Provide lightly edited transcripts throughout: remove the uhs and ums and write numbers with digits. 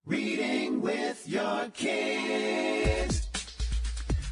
Reading with your kids.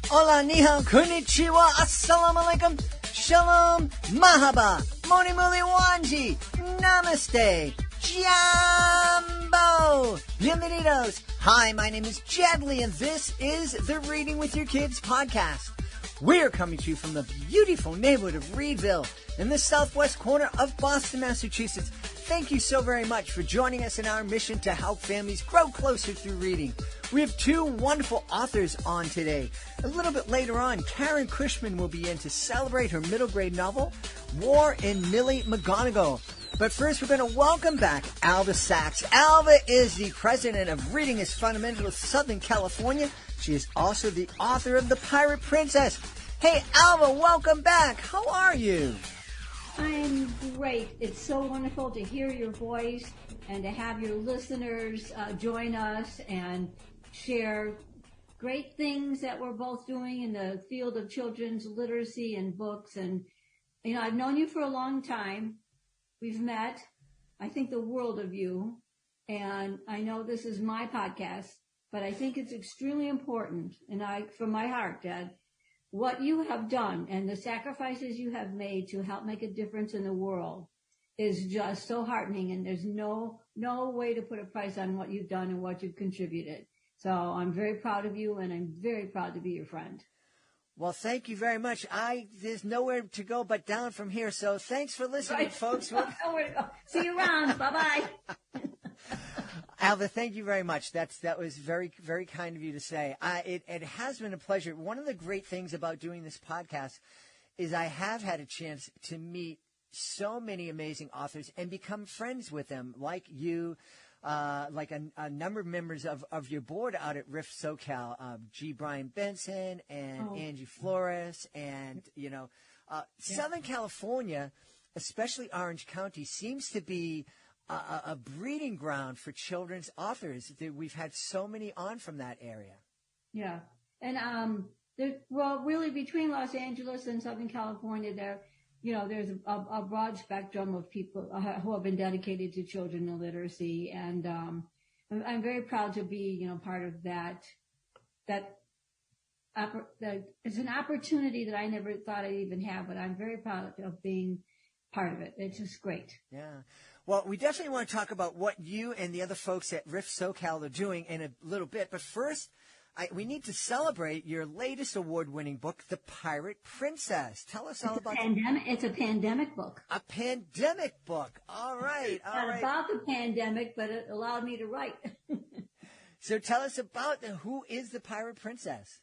Hola, ni hao, konnichiwa, assalamu alaikum, shalom, mahaba, moni muli wanji, namaste, jambo, bienvenidos. Hi, my name is Jedley, and this is the Reading with Your Kids podcast. We're coming to you from the beautiful neighborhood of Reedville in the southwest corner of Boston, Massachusetts. Thank you so very much for joining us in our mission to help families grow closer through reading. We have two wonderful authors on today. A little bit later on, Karen Cushman will be in to celebrate her middle grade novel, War and Millie McGonigle. But first, we're going to welcome back Alva Sachs. Alva is the president of Reading is Fundamental Southern California. She is also the author of The Pirate Princess. Hey, Alva, welcome back. How are you? I'm great. It's so wonderful to hear your voice and to have your listeners join us and share great things that we're both doing in the field of children's literacy and books. And, you know, I've known you for a long time. We've met. I think the world of you. And I know this is my podcast, but I think it's extremely important. And from my heart, Dad, what you have done and the sacrifices you have made to help make a difference in the world is just so heartening, and there's no way to put a price on what you've done and what you've contributed. So I'm very proud of you, and I'm very proud to be your friend. Well, thank you very much. There's nowhere to go but down from here, so thanks for listening, Right. folks. Nowhere to go. See you around. Bye-bye. Alva, thank you very much. That was very, very kind of you to say. It has been a pleasure. One of the great things about doing this podcast is I have had a chance to meet so many amazing authors and become friends with them, like you, like a number of members of your board out at RIFSoCal, G. Brian Benson and Angie Flores, and, Southern California, especially Orange County, seems to be a breeding ground for children's authors. We've had so many on from that area. Yeah. And, really between Los Angeles and Southern California, there's a broad spectrum of people who have been dedicated to children and literacy. And, I'm very proud to be, part of that. It's an opportunity that I never thought I'd even have, but I'm very proud of being part of it. It's just great. Yeah. Well, we definitely want to talk about what you and the other folks at RIFSoCal are doing in a little bit. But first, we need to celebrate your latest award-winning book, The Pirate Princess. Tell us all about it. It's a pandemic book. A pandemic book. All right. Not about the pandemic, but it allowed me to write. So tell us about who is the Pirate Princess?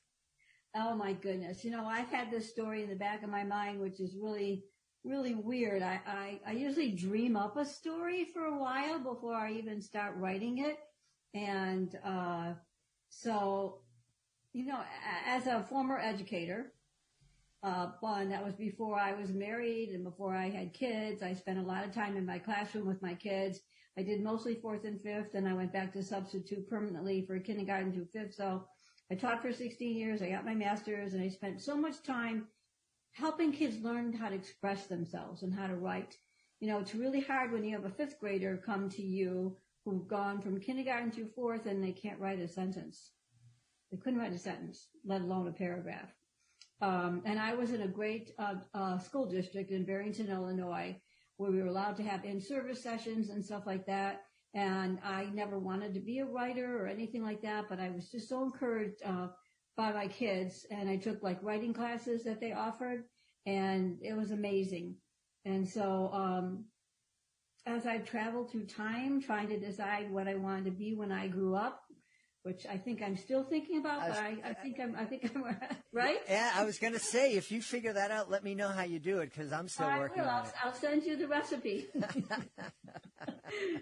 Oh, my goodness. I've had this story in the back of my mind, which is really weird. I usually dream up a story for a while before I even start writing it. And, as a former educator, that was before I was married and before I had kids. I spent a lot of time in my classroom with my kids. I did mostly 4th and 5th, and I went back to substitute permanently for kindergarten through 5th. So I taught for 16 years. I got my master's, and I spent so much time helping kids learn how to express themselves and how to write. It's really hard when you have a 5th grader come to you who've gone from kindergarten through 4th and they can't write a sentence. They couldn't write a sentence, let alone a paragraph. And I was in a great school district in Barrington, Illinois, where we were allowed to have in-service sessions and stuff like that. And I never wanted to be a writer or anything like that, but I was just so encouraged by my kids, and I took writing classes that they offered, and it was amazing. And so, as I traveled through time, trying to decide what I wanted to be when I grew up, which I think I'm still thinking about, but I think I'm right. Yeah, I was going to say, if you figure that out, let me know how you do it, because I'm still working on it. I'll send you the recipe.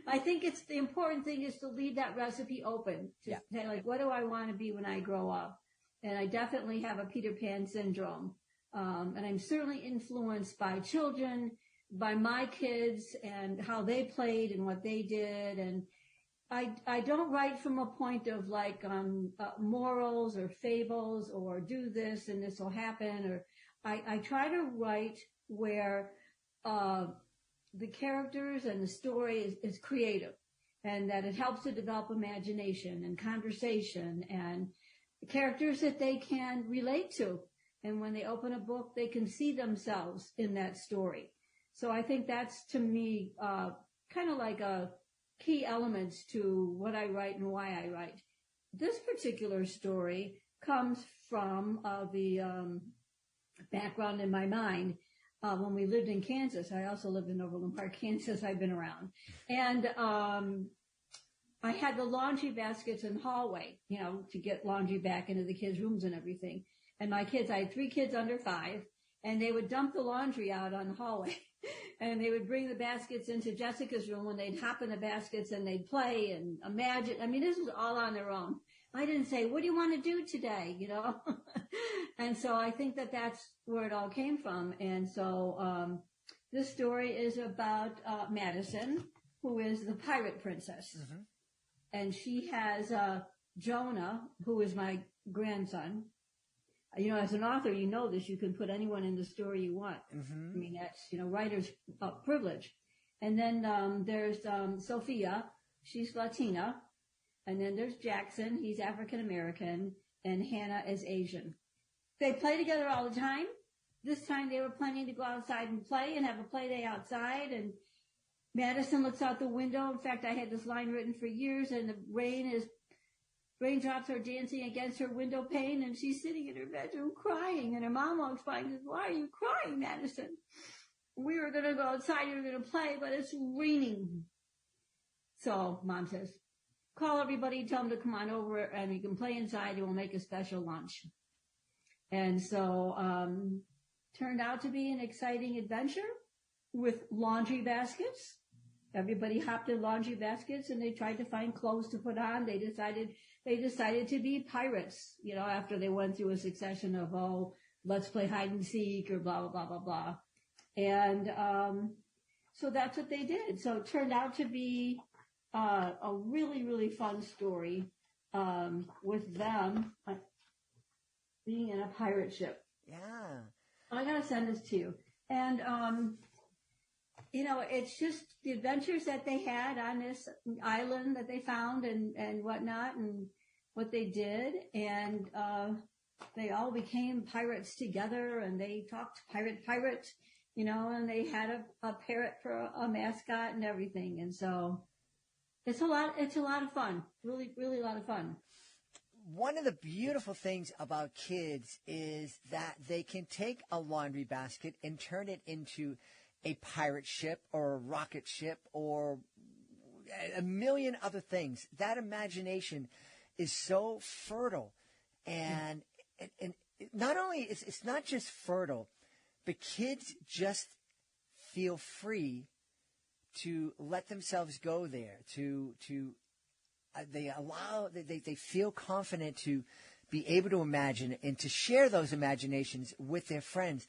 I think the important thing is to leave that recipe open. To say, what do I want to be when I grow up? And I definitely have a Peter Pan syndrome. And I'm certainly influenced by children, by my kids and how they played and what they did. And I don't write from a point of morals or fables or do this and this will happen. Or I try to write where the characters and the story is creative. and that it helps to develop imagination and conversation and characters that they can relate to. And when they open a book, they can see themselves in that story. So I think that's, to me, kind of like a key elements to what I write and why I write. This particular story comes from the background in my mind. When we lived in Kansas, I also lived in Overland Park, Kansas. I've been around. And I had the laundry baskets in the hallway, to get laundry back into the kids' rooms and everything. And my kids, I had 3 kids under 5, and they would dump the laundry out on the hallway. And they would bring the baskets into Jessica's room, and they'd hop in the baskets and they'd play and imagine. I mean, this was all on their own. I didn't say, what do you want to do today? And so I think that that's where it all came from. And so this story is about Madison, who is the pirate princess. Mm-hmm. And she has Jonah, who is my grandson. As an author, this. You can put anyone in the story you want. Mm-hmm. I mean, that's, writer's privilege. And then there's Sophia. She's Latina. And then there's Jackson. He's African-American. And Hannah is Asian. They play together all the time. This time they were planning to go outside and play and have a play day outside. And Madison looks out the window. In fact, I had this line written for years, and the raindrops are dancing against her window pane, and she's sitting in her bedroom crying. And her mom walks by and says, why are you crying, Madison? We were going to go outside, we were going to play, but it's raining. So Mom says, call everybody, tell them to come on over, and you can play inside, and we'll make a special lunch. And so turned out to be an exciting adventure with laundry baskets. Everybody hopped in laundry baskets, and they tried to find clothes to put on. They decided to be pirates, after they went through a succession of, let's play hide and seek or blah, blah, blah, blah, blah. And so that's what they did. So it turned out to be a really, really fun story with them being in a pirate ship. Yeah. I got to send this to you. And it's just the adventures that they had on this island that they found and whatnot, and what they did. And they all became pirates together, and they talked pirate, and they had a parrot for a mascot and everything. And so it's a lot of fun. Really, really a lot of fun. One of the beautiful things about kids is that they can take a laundry basket and turn it into a pirate ship or a rocket ship or a million other things. That imagination is so fertile. And not only, it's not just fertile, but kids just feel free to let themselves go there, they feel confident to be able to imagine and to share those imaginations with their friends.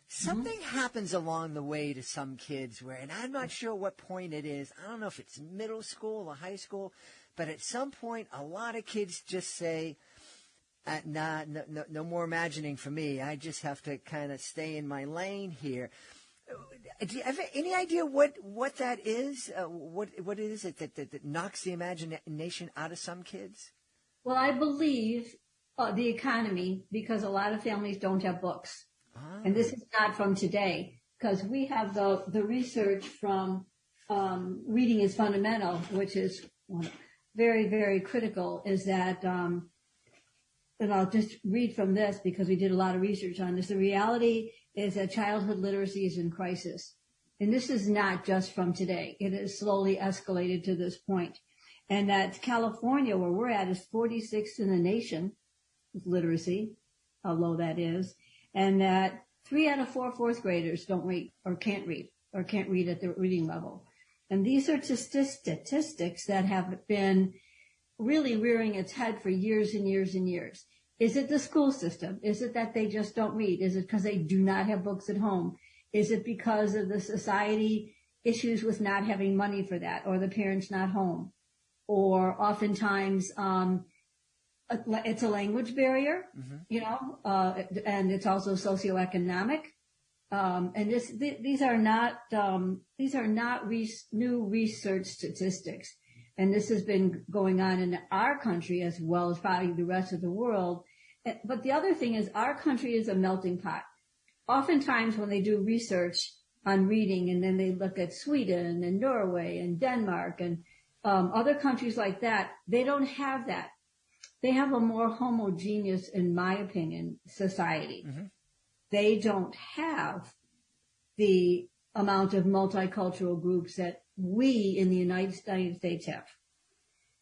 Something happens along the way to some kids and I'm not sure what point it is. I don't know if it's middle school or high school, but at some point, a lot of kids just say, no more imagining for me. I just have to kind of stay in my lane here. Do you have any idea what that is? What it is that knocks the imagination out of some kids? Well, I believe the economy, because a lot of families don't have books. And this is not from today, because we have the research from Reading is Fundamental, which is very, very critical, is that, and I'll just read from this because we did a lot of research on this. The reality is that childhood literacy is in crisis. And this is not just from today. It has slowly escalated to this point. And that California, where we're at, is 46th in the nation with literacy, how low that is. And that 3 out of 4 fourth graders don't read or can't read at the reading level. And these are statistics that have been really rearing its head for years and years and years. Is it the school system? Is it that they just don't read? Is it because they do not have books at home? Is it because of the society issues with not having money for that, or the parents not home? Or oftentimes, it's a language barrier, and it's also socioeconomic. And these are not new research statistics. And this has been going on in our country as well as probably the rest of the world. But the other thing is our country is a melting pot. Oftentimes when they do research on reading and then they look at Sweden and Norway and Denmark and other countries like that, they don't have that. They have a more homogeneous, in my opinion, society. Mm-hmm. They don't have the amount of multicultural groups that we in the United States have.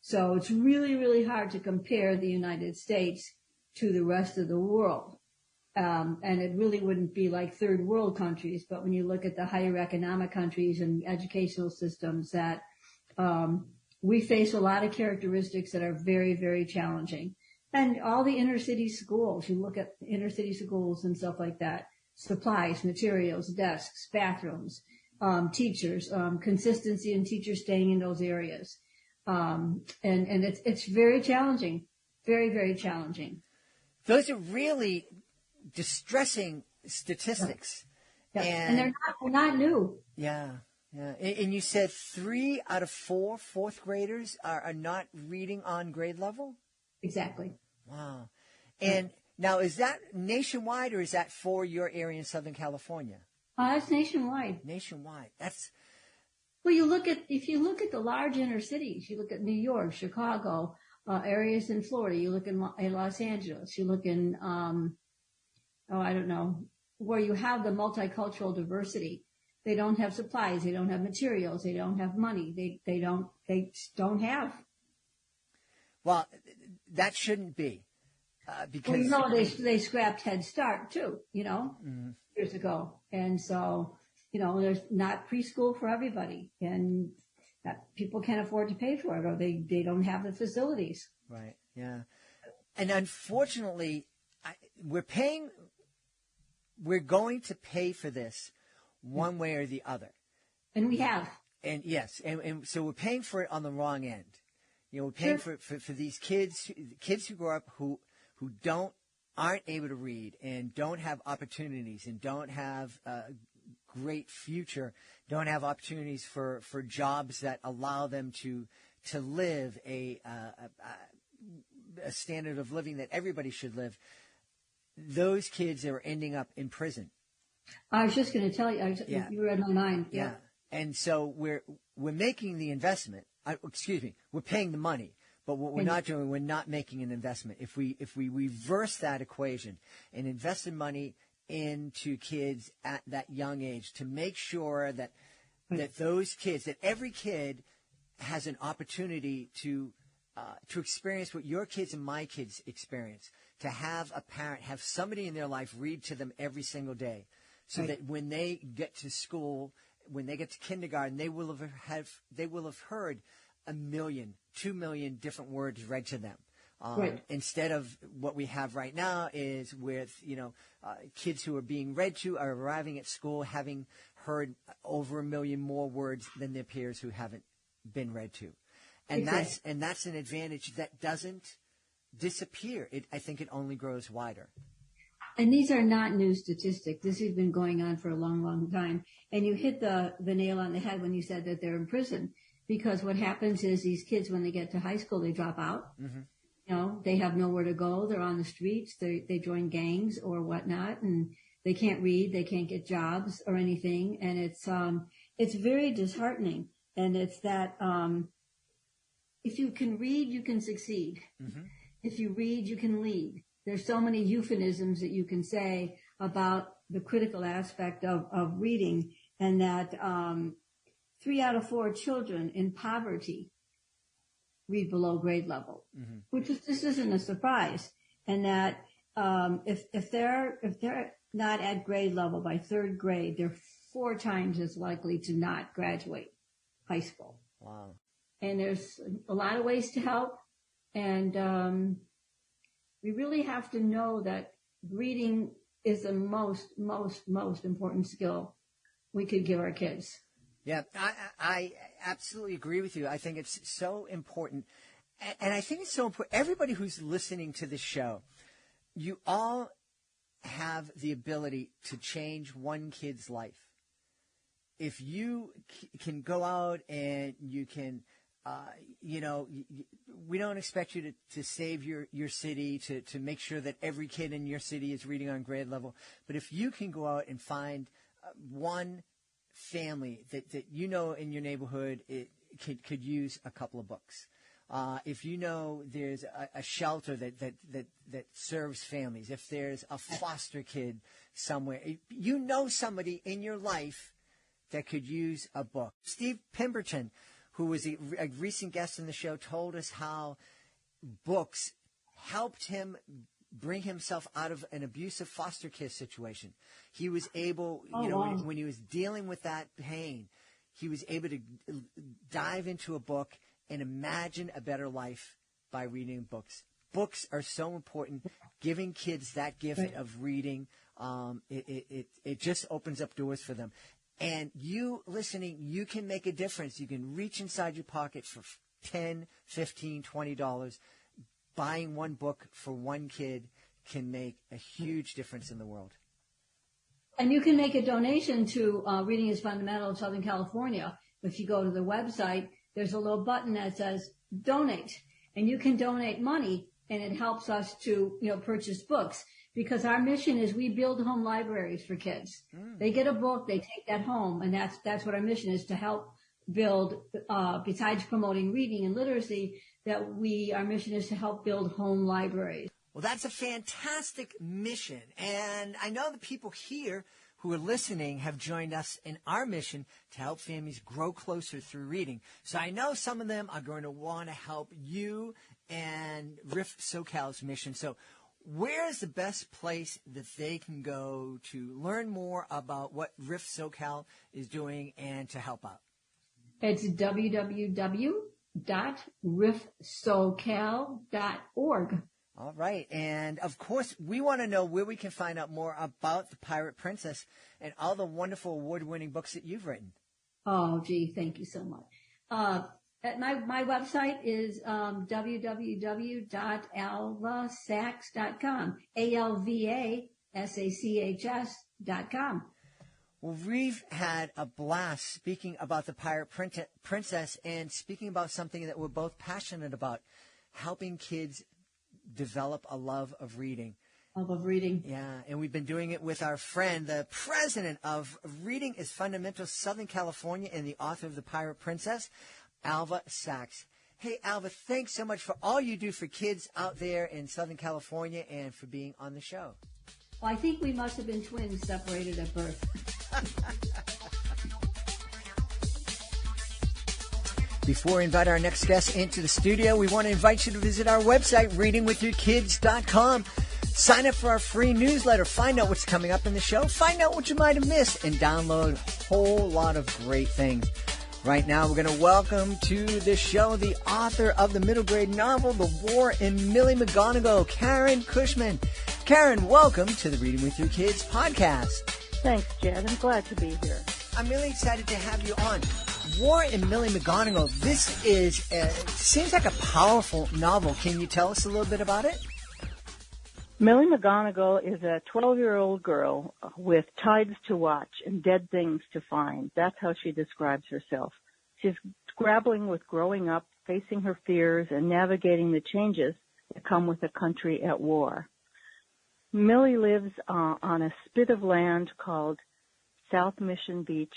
So it's really, really hard to compare the United States to the rest of the world. And it really wouldn't be like third world countries, but when you look at the higher economic countries and educational systems that, we face a lot of characteristics that are very, very challenging. And all the inner city schools, you look at inner city schools and stuff like that, supplies, materials, desks, bathrooms, teachers, consistency in teachers staying in those areas. And it's very challenging, very, very challenging. Those are really distressing statistics. Yeah. And they're not new. Yeah. Yeah. And you said 3 out of 4 fourth graders are not reading on grade level? Exactly. Wow. And now, is that nationwide or is that for your area in Southern California? That's nationwide. Nationwide. That's. Well, if you look at the large inner cities, you look at New York, Chicago, areas in Florida, you look in Los Angeles, you look in, I don't know, where you have the multicultural diversity. They don't have supplies. They don't have materials. They don't have money. They don't have. Well, that shouldn't be. Because they scrapped Head Start too, years ago. And so, there's not preschool for everybody and that people can't afford to pay for it or they don't have the facilities. Right. Yeah. And unfortunately, we're going to pay for this one way or the other. And we have. And yes. And so we're paying for it on the wrong end. We're paying for these kids who grow up who aren't able to read and don't have opportunities and don't have a great future, don't have opportunities for jobs that allow them to live a standard of living that everybody should live. Those kids are ending up in prison. I was just going to tell you, you read my mind. Yeah. And so we're making the investment. We're paying the money, but what we're not doing, we're not making an investment. If we reverse that equation and invest in money into kids at that young age to make sure that those kids, that every kid has an opportunity to experience what your kids and my kids experience, to have a parent, have somebody in their life read to them every single day. So that when they get to school, when they get to kindergarten, they will have heard 1 million, 2 million different words read to them. Instead of what we have right now is with, kids who are being read to are arriving at school having heard over 1 million more words than their peers who haven't been read to. And that's an advantage that doesn't disappear. I think it only grows wider. And these are not new statistics. This has been going on for a long, long time. And you hit the nail on the head when you said that they're in prison. Because what happens is these kids, when they get to high school, they drop out. Mm-hmm. They have nowhere to go. They're on the streets. They join gangs or whatnot. And they can't read. They can't get jobs or anything. And it's very disheartening. And it's that if you can read, you can succeed. Mm-hmm. If you read, you can lead. There's so many euphemisms that you can say about the critical aspect of reading, and that 3 out of 4 children in poverty read below grade level, mm-hmm. This isn't a surprise. And that if they're not at grade level by 3rd grade, they're 4 times as likely to not graduate high school. Wow. And there's a lot of ways to help, and we really have to know that reading is the most important skill we could give our kids. Yeah, I absolutely agree with you. I think it's so important. And I think it's so important. Everybody who's listening to this show, you all have the ability to change one kid's life. If you can go out and you can we don't expect you to save your city, to make sure that every kid in your city is reading on grade level. But if you can go out and find one family that you know in your neighborhood could use a couple of books. If you know there's a shelter that serves families, if there's a foster kid somewhere, you know somebody in your life that could use a book. Steve Pemberton, who was a recent guest in the show, told us how books helped him bring himself out of an abusive foster care situation. He was able, when he was dealing with that pain, he was able to dive into a book and imagine a better life by reading books. Books are so important. Giving kids that gift of reading, it just opens up doors for them. And you listening, you can make a difference. You can reach inside your pocket for $10, $15, $20. Buying one book for one kid can make a huge difference in the world. And you can make a donation to Reading is Fundamental in Southern California. If you go to the website, there's a little button that says donate, and you can donate money, and it helps us to, purchase books, because our mission is we build home libraries for kids. They get a book, they take that home, and that's what our mission is, to help build, besides promoting reading and literacy, our mission is to help build home libraries. Well, that's a fantastic mission. And I know the people here who are listening have joined us in our mission to help families grow closer through reading. So I know some of them are going to want to help you and RIFSoCal's mission. So where's the best place that they can go to learn more about what RIFSoCal is doing and to help out? It's www.RIFSoCal.org. All right. And, of course, we want to know where we can find out more about The Pirate Princess and all the wonderful award-winning books that you've written. Oh, gee, thank you so much. My website is www.alvasachs.com, ALVASACHS.com. Well, we've had a blast speaking about The Pirate Princess and speaking about something that we're both passionate about, helping kids develop a love of reading. Love of reading. Yeah, and we've been doing it with our friend, the president of Reading is Fundamental Southern California and the author of The Pirate Princess, Alva Sachs. Hey, Alva, thanks so much for all you do for kids out there in Southern California and for being on the show. Well, I think we must have been twins separated at birth. Before we invite our next guest into the studio, we want to invite you to visit our website, readingwithyourkids.com. Sign up for our free newsletter. Find out what's coming up in the show. Find out what you might have missed and download a whole lot of great things. Right now, we're going to welcome to the show the author of the middle grade novel, The War and Millie McGonigle, Karen Cushman. Karen, welcome to the Reading with Your Kids podcast. Thanks, Jed. I'm glad to be here. I'm really excited to have you on. War and Millie McGonigle, this seems like a powerful novel. Can you tell us a little bit about it? Millie McGonagall is a 12-year-old girl with tides to watch and dead things to find. That's how she describes herself. She's grappling with growing up, facing her fears, and navigating the changes that come with a country at war. Millie lives on a spit of land called South Mission Beach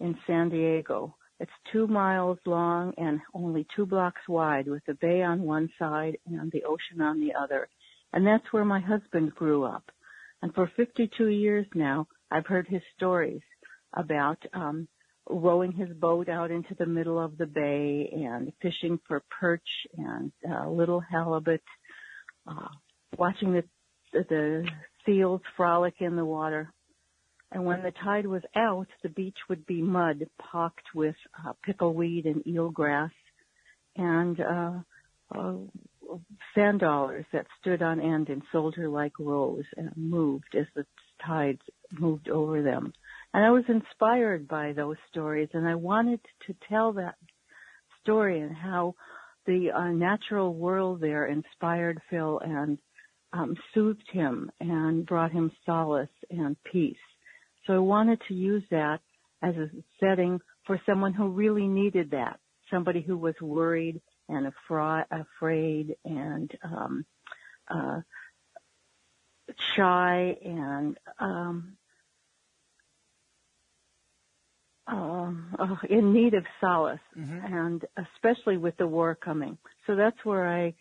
in San Diego. It's 2 miles long and only 2 blocks wide, with the bay on one side and the ocean on the other. And that's where my husband grew up. And for 52 years now, I've heard his stories about rowing his boat out into the middle of the bay and fishing for perch and little halibut, watching the seals frolic in the water. And when the tide was out, the beach would be mud pocked with pickleweed and eelgrass and sand dollars that stood on end and soldier-like rows and moved as the tides moved over them. And I was inspired by those stories, and I wanted to tell that story and how the natural world there inspired Phil and soothed him and brought him solace and peace. So I wanted to use that as a setting for someone who really needed that, somebody who was worried and afraid and shy and in need of solace, and especially with the war coming. So that's where I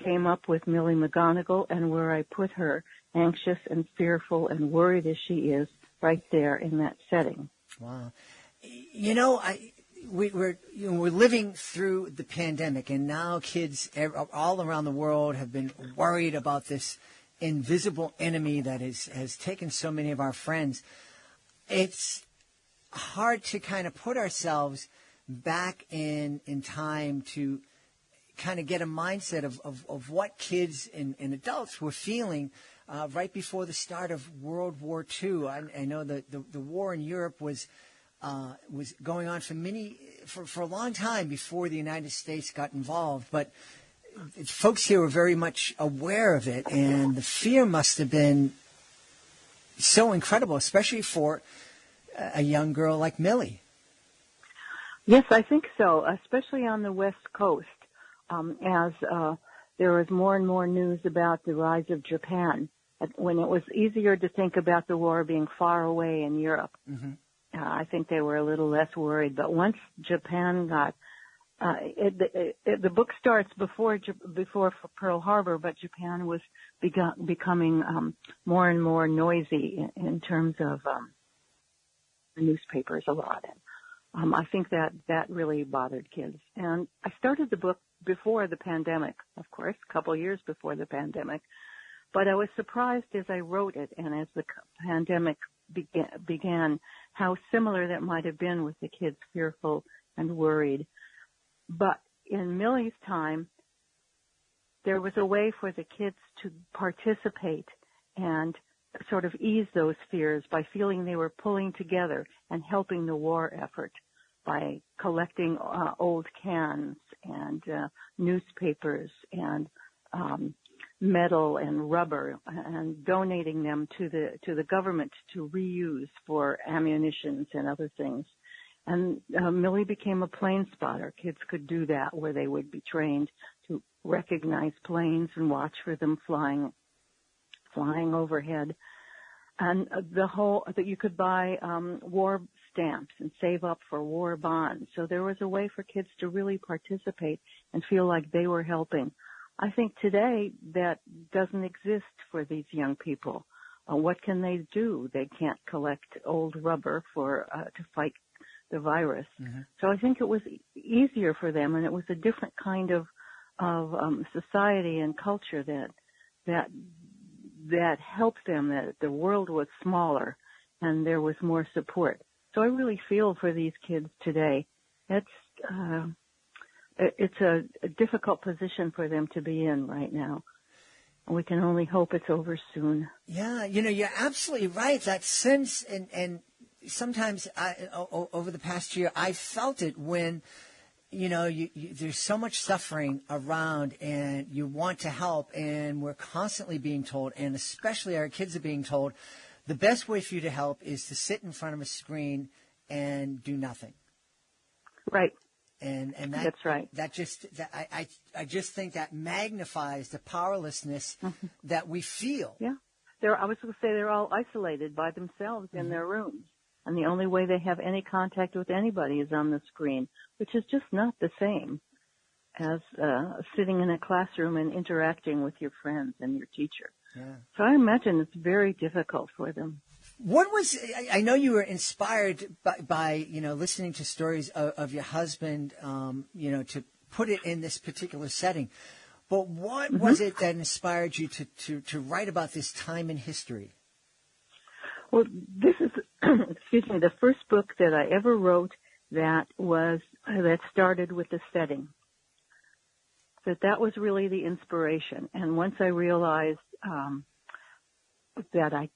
came up with Millie McGonigle, and where I put her, anxious and fearful and worried as she is, right there in that setting. Wow. We're living through the pandemic, and now kids all around the world have been worried about this invisible enemy that has taken so many of our friends. It's hard to kind of put ourselves back in time to kind of get a mindset of what kids and adults were feeling right before the start of World War II. I know that the war in Europe was going on for a long time before the United States got involved, but folks here were very much aware of it, and the fear must have been so incredible, especially for a young girl like Millie. Yes, I think so, especially on the West Coast, as there was more and more news about the rise of Japan, when it was easier to think about the war being far away in Europe. I think they were a little less worried. But once Japan got, the book starts before Pearl Harbor, but Japan was becoming more and more noisy in terms of the newspapers a lot. And I think that really bothered kids. And I started the book before the pandemic, of course, a couple of years before the pandemic. But I was surprised as I wrote it and as the pandemic began, how similar that might have been with the kids fearful and worried. But in Millie's time, there was a way for the kids to participate and sort of ease those fears by feeling they were pulling together and helping the war effort by collecting old cans and newspapers and metal and rubber and donating them to the government to reuse for ammunitions and other things. And Millie became a plane spotter. Kids could do that, where they would be trained to recognize planes and watch for them flying overhead. And that you could buy war stamps and save up for war bonds. So there was a way for kids to really participate and feel like they were helping. I think today that doesn't exist for these young people. What can they do? They can't collect old rubber to fight the virus. So I think it was easier for them, and it was a different kind of society and culture that helped them, that the world was smaller and there was more support. So I really feel for these kids today. It's a difficult position for them to be in right now. We can only hope it's over soon. Yeah, you're absolutely right. That sense, and sometimes over the past year, I felt it when, there's so much suffering around and you want to help, and we're constantly being told, and especially our kids are being told, the best way for you to help is to sit in front of a screen and do nothing. Right. And that's right. I just think that magnifies the powerlessness that we feel. Yeah. I was going to say they're all isolated by themselves in their rooms. And the only way they have any contact with anybody is on the screen, which is just not the same as sitting in a classroom and interacting with your friends and your teacher. Yeah. So I imagine it's very difficult for them. I know you were inspired by listening to stories of your husband, to put it in this particular setting. But what was it that inspired you to write about this time in history? Well, this is, the first book that I ever wrote that started with the setting. That was really the inspiration. And once I realized that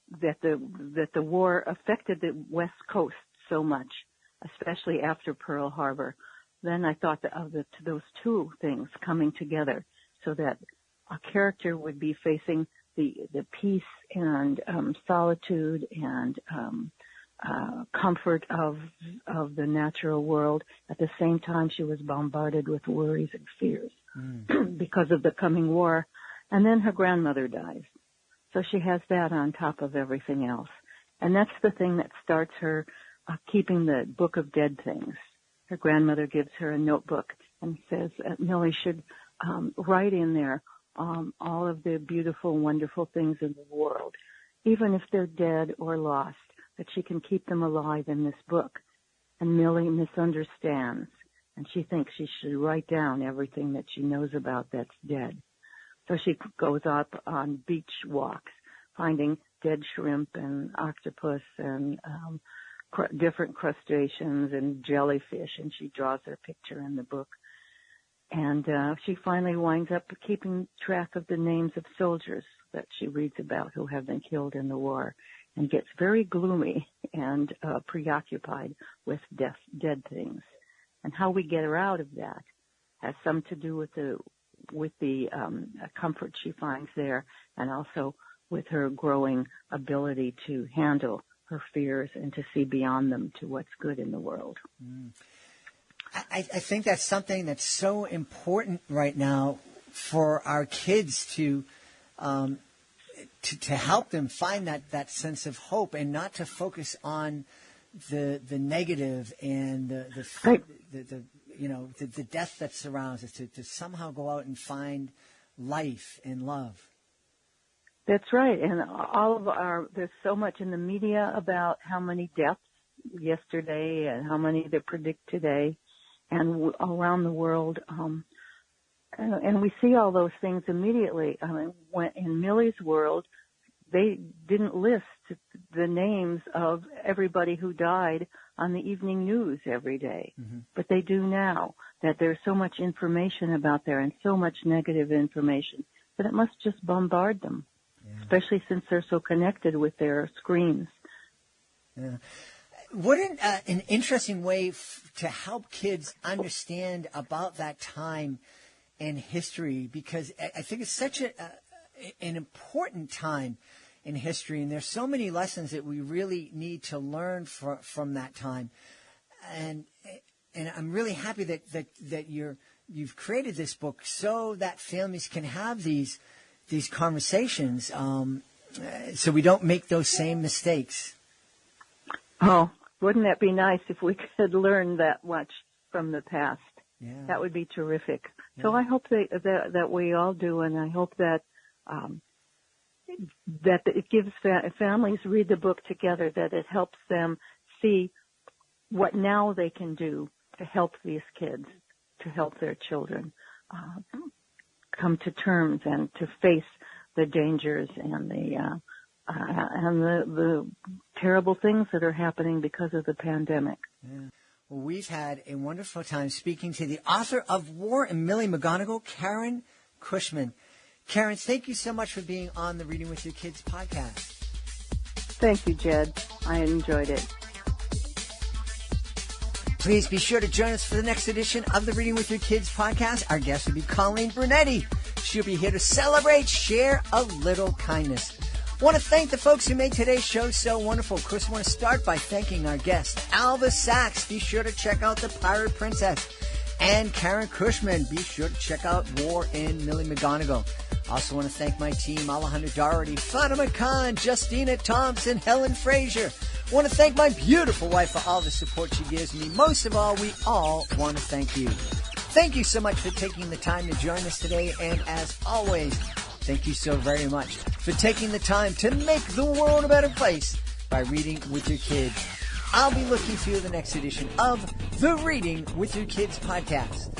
the war affected the West Coast so much, especially after Pearl Harbor, then I thought of those two things coming together, so that a character would be facing the peace and solitude and comfort of the natural world. At the same time, she was bombarded with worries and fears because of the coming war. And then her grandmother dies. So she has that on top of everything else. And that's the thing that starts her keeping the book of dead things. Her grandmother gives her a notebook and says Millie should write in there all of the beautiful, wonderful things in the world, even if they're dead or lost, that she can keep them alive in this book. And Millie misunderstands, and she thinks she should write down everything that she knows about that's dead. So she goes up on beach walks, finding dead shrimp and octopus and different crustaceans and jellyfish, and she draws her picture in the book. And she finally winds up keeping track of the names of soldiers that she reads about who have been killed in the war, and gets very gloomy and preoccupied with dead things. And how we get her out of that has some to do with the comfort she finds there, and also with her growing ability to handle her fears and to see beyond them to what's good in the world. I think that's something that's so important right now for our kids to help them find that sense of hope, and not to focus on the negative and the death that surrounds us. To somehow go out and find life and love. That's right, and there's so much in the media about how many deaths yesterday and how many they predict today, and around the world. And we see all those things immediately. I mean, in Millie's world, they didn't list the names of everybody who died on the evening news every day. Mm-hmm. But they do now, that there's so much information about there and so much negative information that it must just bombard them, especially since they're so connected with their screens. Yeah. What an interesting way to help kids understand about that time in history, because I think it's such an important time in history, and there's so many lessons that we really need to learn from that time. And I'm really happy that you've created this book so that families can have these conversations, so we don't make those same mistakes. Oh, wouldn't that be nice if we could learn that much from the past? Yeah. That would be terrific. Yeah. So I hope that we all do, and I hope that that it gives families read the book together, that it helps them see what now they can do to help these kids, to help their children come to terms and to face the dangers and the terrible things that are happening because of the pandemic. Yeah. Well, we've had a wonderful time speaking to the author of War and Millie McGonigle, Karen Cushman. Karen, thank you so much for being on the Reading with Your Kids podcast. Thank you, Jed. I enjoyed it. Please be sure to join us for the next edition of the Reading with Your Kids podcast. Our guest will be Colleen Brunetti. She'll be here to celebrate, share a little kindness. I want to thank the folks who made today's show so wonderful. Of course, I want to start by thanking our guest, Alva Sachs. Be sure to check out The Pirate Princess. And Karen Cushman. Be sure to check out War and Millie McGonigle. I also want to thank my team, Alejandra Doherty, Fatima Khan, Justina Thompson, Helen Frazier. I want to thank my beautiful wife for all the support she gives me. Most of all, we all want to thank you. Thank you so much for taking the time to join us today. And as always, thank you so very much for taking the time to make the world a better place by reading with your kids. I'll be looking for you in the next edition of the Reading with Your Kids podcast.